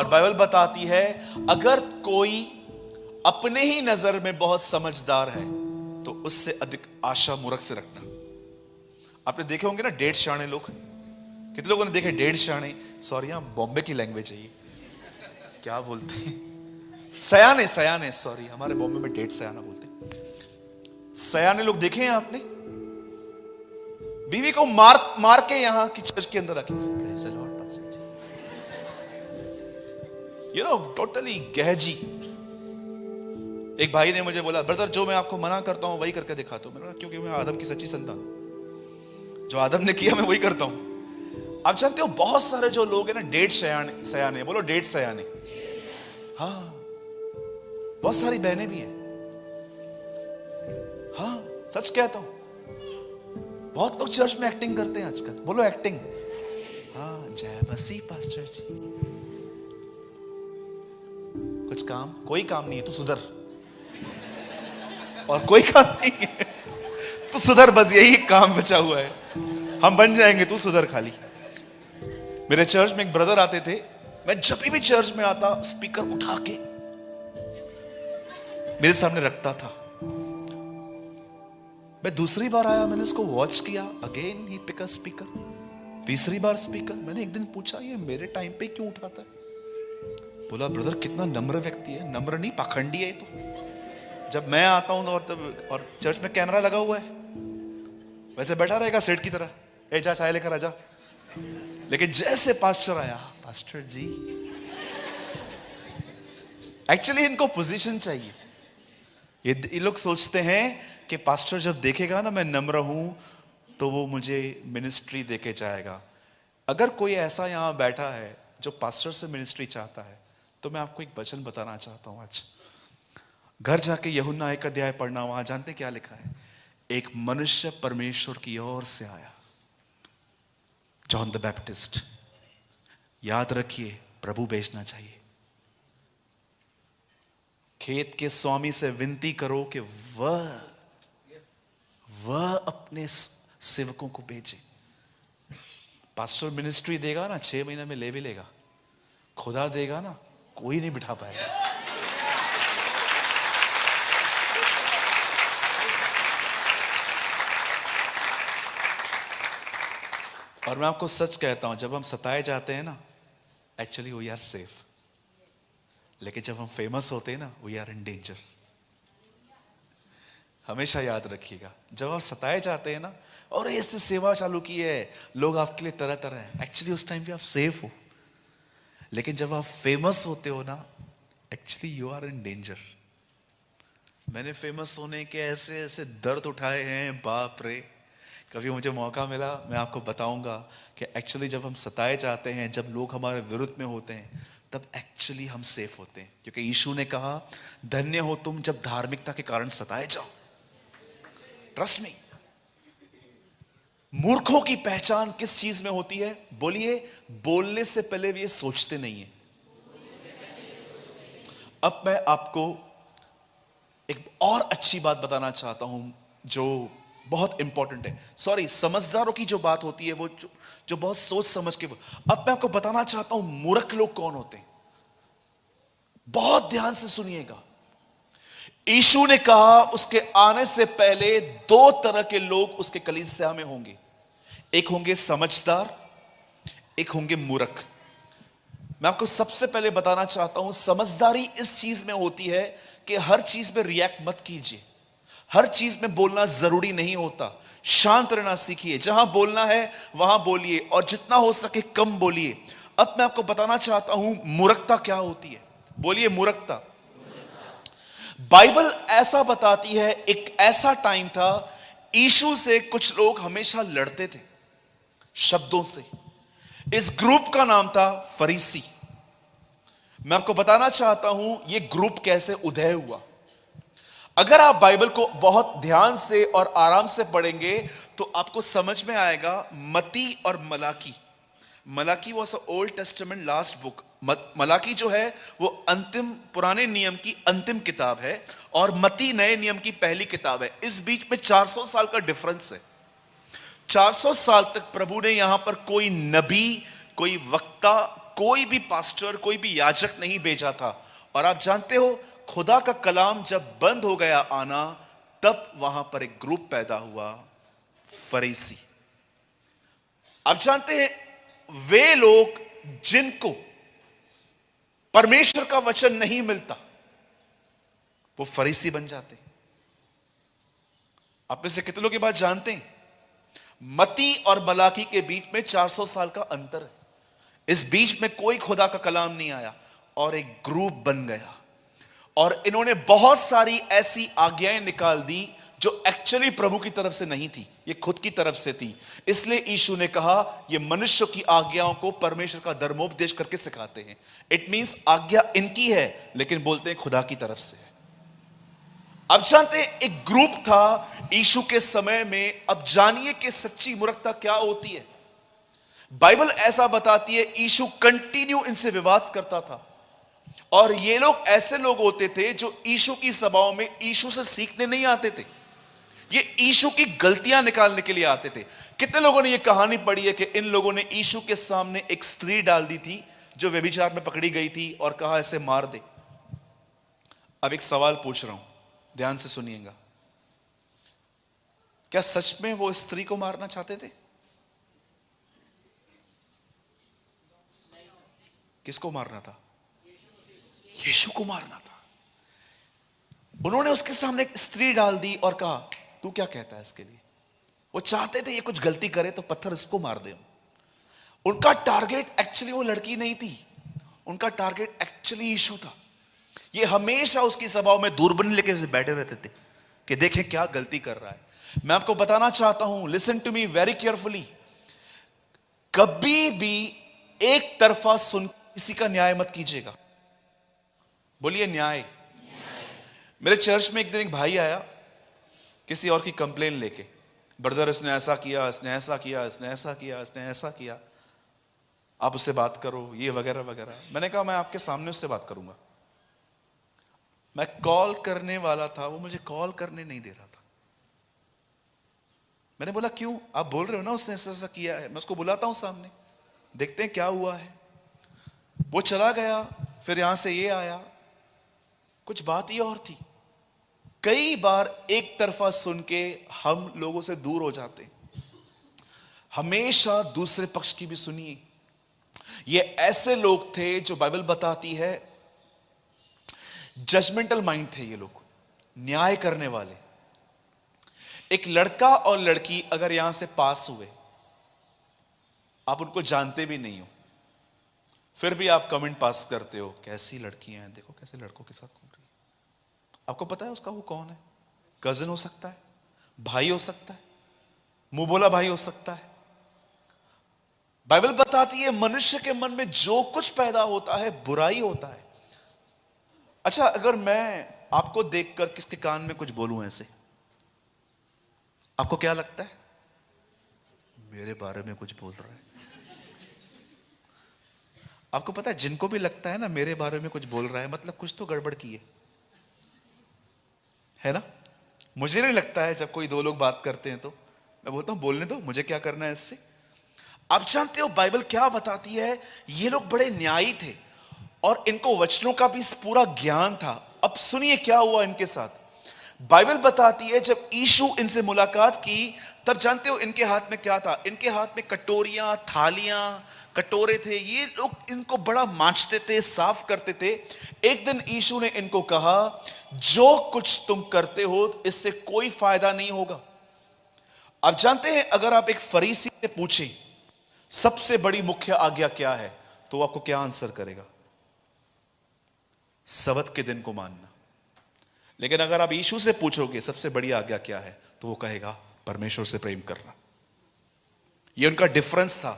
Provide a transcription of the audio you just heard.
Bible बताती है अगर कोई अपने ही नजर में बहुत समझदार है तो उससे अधिक आशा मूर्ख से रखना। आपने देखे होंगे ना डेढ़ शाणे लोग, कितने लोगों ने देखे डेढ़ शाणे, सॉरी यहां बॉम्बे की लैंग्वेज है ये, क्या बोलते हैं, सयाने, सयाने, सॉरी हमारे बॉम्बे में डेढ़ सयाना बोलते हैं। सयाने लोग देखे हैं आपने? बीवी को मार के यहां की चर्च के अंदर रखे, praise the lord pastor ji, you know totally गहजी। एक भाई ने मुझे बोला, ब्रदर जो मैं आपको मना करता हूं वही करके दिखाता हूं। मैंने कहा क्योंकि मैं आदम की सच्ची संतान, जो आदम ने किया मैं वही करता हूं। आप जानते हो बहुत सारे जो लोग हैं ना डेढ़ सयाने, बोलो डेढ़ सयाने, हाँ बहुत सारी बहनें भी हैं, हाँ सच कहता हूं। बहुत लोग चर्च में एक्टिंग करते हैं आजकल, बोलो एक्टिंग, हाँ जय मसीह पास्टर जी। कुछ काम, कोई काम नहीं है, तू सुधर, और कोई काम नहीं है, तू सुधर, बस यही काम बचा हुआ है, हम बन जाएंगे, तू सुधर खाली। मेरे चर्च में एक ब्रदर आते थे, मैं जब भी चर्च में आता स्पीकर उठा के मेरे सामने रखता था। मैं दूसरी बार आया, मैंने उसको वॉच किया, अगेन ही पिक अ स्पीकर, तीसरी बार स्पीकर। मैंने एक दिन पूछा ये मेरे टाइम पे क्यों उठाता है? बोला ब्रदर कितना नम्र व्यक्ति है, नम्र नहीं पाखंडी है तो। जब मैं आता हूं और चर्च में कैमरा लगा हुआ है, वैसे बैठा रहेगा सेठ की तरह, ए जा चाय लेकर आजा। लेकिन जैसे पास्टर आया, पास्टर जी, एक्चुअली इनको पोजीशन चाहिए। ये लोग सोचते हैं कि पास्टर जब देखेगा ना मैं नम्र हूं तो वो मुझे मिनिस्ट्री देके जाएगा। अगर कोई ऐसा यहां बैठा है जो पास्टर से मिनिस्ट्री चाहता है तो मैं आपको एक वचन बताना चाहता हूं आज। घर जाके यूहन्ना 1 अध्याय पढ़ना, वहां जानते क्या लिखा है? एक मनुष्य परमेश्वर की ओर से आया, जॉन द बैप्टिस्ट। याद रखिए प्रभु भेजना चाहिए। खेत के स्वामी से विनती करो कि वह अपने सेवकों को भेजे। पास्टर मिनिस्ट्री देगा ना 6 महीने में ले भी लेगा, खुदा देगा ना कोई नहीं बिठा पाएगा। और मैं आपको सच कहता हूं, जब हम सताए जाते हैं ना, एक्चुअली वी आर सेफ, लेकिन जब हम फेमस होते हैं ना, वी आर इन डेंजर। हमेशा याद रखिएगा, जब आप सताए जाते हैं ना, और इससे सेवा चालू की है, लोग आपके लिए तरह तरह हैं, एक्चुअली उस टाइम पे आप सेफ हो। लेकिन जब आप फेमस होते हो ना, actually you are in danger. मैंने फेमस होने के ऐसे ऐसे दर्द उठाए हैं, बाप रे। कभी मुझे मौका मिला मैं आपको बताऊंगा कि एक्चुअली जब हम सताए जाते हैं, जब लोग हमारे विरुद्ध में होते हैं, तब एक्चुअली हम सेफ होते हैं। क्योंकि यीशु ने कहा धन्य हो तुम जब धार्मिकता के कारण सताए जाओ। Trust me. मूर्खों की पहचान किस चीज में होती है? बोलिए, बोलने से पहले भी ये सोचते नहीं है। अब मैं आपको एक और अच्छी बात बताना चाहता हूं जो बहुत इंपॉर्टेंट है। सॉरी, समझदारों की जो बात होती है वो जो बहुत सोच समझ के। अब मैं आपको बताना चाहता हूं मूर्ख लोग कौन होते हैं। बहुत ध्यान से सुनिएगा। यीशु ने कहा उसके आने से पहले 2 तरह के लोग उसके कलीसिया में होंगे। एक होंगे समझदार, एक होंगे मूर्ख। मैं आपको सबसे पहले बताना चाहता हूं, समझदारी इस चीज में होती है कि हर चीज में रिएक्ट मत कीजिए, हर चीज में बोलना जरूरी नहीं होता। शांत रहना सीखिए, जहां बोलना है वहां बोलिए, और जितना हो सके कम बोलिए। अब मैं आपको बताना चाहता हूं मूर्खता क्या होती है। बोलिए मूर्खता। बाइबल ऐसा बताती है, एक ऐसा टाइम था यीशु से कुछ लोग हमेशा लड़ते थे शब्दों से। इस ग्रुप का नाम था फरीसी। मैं आपको बताना चाहता हूं यह ग्रुप कैसे उदय हुआ। अगर आप बाइबल को बहुत ध्यान से और आराम से पढ़ेंगे तो आपको समझ में आएगा। मती और Malachi, Malachi was a old testament last book. Malachi जो है वो अंतिम पुराने नियम की अंतिम किताब है, और मती नए नियम की पहली किताब है। इस बीच में 400 साल का डिफरेंस है। 400 साल तक प्रभु ने यहां पर कोई नबी, कोई वक्ता, कोई भी पास्टर, कोई भी याजक नहीं भेजा था। और आप जानते हो, खुदा का कलाम जब बंद हो गया आना, तब वहां पर एक ग्रुप पैदा हुआ, फरीसी। आप जानते हैं, वे लोग जिनको परमेश्वर का वचन नहीं मिलता, वो फरीसी बन जाते। आप में से कितने लोग ये बात जानते हैं? मती और मलाकी के बीच में 400 साल का अंतर है। इस बीच में कोई खुदा का कलाम नहीं आया और एक ग्रुप बन गया, और इन्होंने बहुत सारी ऐसी आज्ञाएं निकाल दी जो एक्चुअली प्रभु की तरफ से नहीं थी, ये खुद की तरफ से थी। इसलिए यीशु ने कहा, ये मनुष्य की आज्ञाओं को परमेश्वर का धर्मोपदेश करके सिखाते हैं। इट मींस आज्ञा इनकी है, लेकिन बोलते हैं खुदा की तरफ से है। अब जानते हैं, एक ग्रुप था यीशु के समय में। अब जानिए कि सच्ची मूर्खता क्या होती है। बाइबल ऐसा बताती है, यीशु कंटिन्यू इनसे विवाद करता था, और ये लोग ऐसे लोग होते थे जो यीशु की सभाओं में यीशु से सीखने नहीं आते थे, ये यीशु की गलतियां निकालने के लिए आते थे। कितने लोगों ने ये कहानी पढ़ी है कि इन लोगों ने यीशु के सामने एक स्त्री डाल दी थी जो व्यभिचार में पकड़ी गई थी, और कहा ऐसे मार दे। अब एक सवाल पूछ रहा हूं, ध्यान से सुनिएगा। क्या सच में वो स्त्री को मारना चाहते थे? किसको मारना था? यीशु को मारना था। उन्होंने उसके सामने एक स्त्री डाल दी और कहा, तू क्या कहता है इसके लिए? वो चाहते थे ये कुछ गलती करे तो पत्थर इसको मार दे। उनका टारगेट एक्चुअली वो लड़की नहीं थी, उनका टारगेट एक्चुअली यीशु था। ये हमेशा उसकी सभाओं में दूरबीन लेके बैठे रहते थे कि देखें क्या गलती कर रहा है। मैं आपको बताना चाहता हूं, listen to me very carefully, कभी भी एक तरफा सुन किसी का न्याय मत कीजिएगा। बोलिए न्याय। मेरे चर्च में एक दिन एक भाई आया किसी और की कंप्लेन लेके, ब्रदर इसने ऐसा किया, इसने ऐसा किया, इसने ऐसा किया, इसने ऐसा किया, आप उससे बात करो, ये वगैरह वगैरह। मैंने कहा मैं आपके सामने उससे बात करूंगा। मैं कॉल करने वाला था, वो मुझे कॉल करने नहीं दे रहा था। मैंने बोला क्यों? आप बोल रहे हो ना उसने ऐसा ऐसा किया है, मैं उसको बुलाता हूं सामने, देखते हैं क्या हुआ है। वो चला गया, फिर यहां से ये आया, कुछ बात ही और थी। कई बार एक तरफा सुन के हम लोगों से दूर हो जाते। हमेशा दूसरे पक्ष की भी सुनिए। ये ऐसे लोग थे जो बाइबल बताती है जजमेंटल माइंड थे, ये लोग न्याय करने वाले। एक लड़का और लड़की अगर यहां से पास हुए, आप उनको जानते भी नहीं हो, फिर भी आप कमेंट पास करते हो, कैसी लड़कियां हैं, देखो कैसे लड़कों के साथ घूम रही है। आपको पता है उसका वो कौन है? कजिन हो सकता है, भाई हो सकता है, मुंह बोला भाई हो सकता है। बाइबल बताती है मनुष्य के मन में जो कुछ पैदा होता है बुराई होता है। अच्छा, अगर मैं आपको देखकर किसके कान में कुछ बोलूं ऐसे, आपको क्या लगता है? मेरे बारे में कुछ बोल रहा है। आपको पता है जिनको भी लगता है ना मेरे बारे में कुछ बोल रहा है, मतलब कुछ तो गड़बड़ की है ना? मुझे नहीं लगता है, जब कोई दो लोग बात करते हैं तो मैं बोलता हूं बोलने दो, मुझे क्या करना है इससे। आप जानते हो बाइबल क्या बताती है? ये लोग बड़े न्यायी थे और इनको वचनों का भी पूरा ज्ञान था। अब सुनिए क्या हुआ इनके साथ। बाइबल बताती है जब यीशु इनसे मुलाकात की, तब जानते हो इनके हाथ में क्या था? इनके हाथ में कटोरियां, थालियां, कटोरे थे। ये लोग इनको बड़ा मांजते थे, साफ करते थे। एक दिन यीशु ने इनको कहा, जो कुछ तुम करते हो इससे कोई फायदा नहीं होगा। आप जानते हैं अगर आप एक फरीसी से पूछें सबसे बड़ी मुख्य आज्ञा क्या है, तो आपको क्या आंसर करेगा? सबत के दिन को मानना। लेकिन अगर आप यीशु से पूछोगे सबसे बड़ी आज्ञा क्या है, तो वो कहेगा परमेश्वर से प्रेम करना। ये उनका डिफरेंस था।